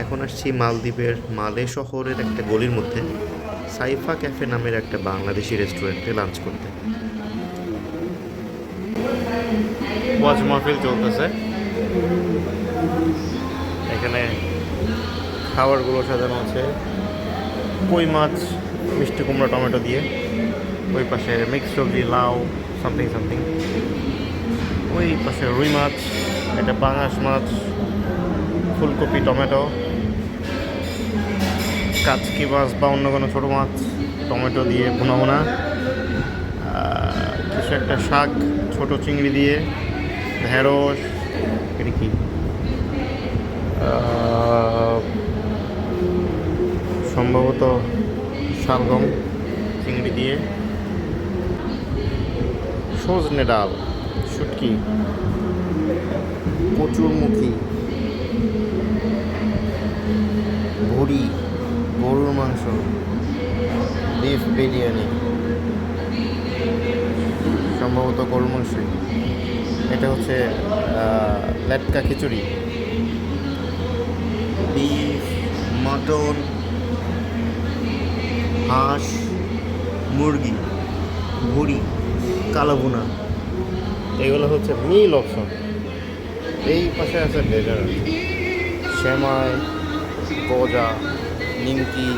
এখন আসছি মালদ্বীপের মালে শহরের একটা গলির মধ্যে সাইফা ক্যাফে নামের একটা বাংলাদেশি রেস্টুরেন্টে লাঞ্চ করতে। ওয়াজ মাহফিল চলতেছে এখানে। খাবারগুলো সাজানো আছে কই মাছ, মিষ্টি কুমড়া, টমেটো দিয়ে। ওই পাশে মিক্স সবজি, লাউ, সামথিং সামথিং। ওই পাশে রুই মাছ, এটা পাঙাশ মাছ, ফুলকপি, টমেটো, কাচকি মাছ বা অন্য কোনো ছোটো মাছ টমেটো দিয়ে ভুনা ভুনা। কিছু একটা শাক ছোট চিংড়ি দিয়ে, ঢেঁড়স, এটা কি সম্ভবত শালগম, চিংড়ি দিয়ে, সজনে ডাল, শুটকি, কচুরমুখী, ভুড়ি, গরুর মাংস, বিফ বিরিয়ানি, সম্ভবত গরুর মাংস। এটা হচ্ছে লেটকা খিচুড়ি, বিফ, মাটন, হাঁস, মুরগি, ভুড়ি, কালো ভুনা। এগুলো হচ্ছে মিল অপশন। এই পাশে আছে ডেজার্ট, সেমাই, গজা, নিমকি,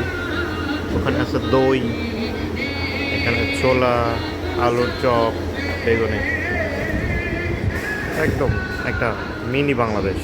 ওখানে আছে দই, এখানে ছোলা, আলুর চপ, বেগুনি। একদম একটা মিনি বাংলাদেশ।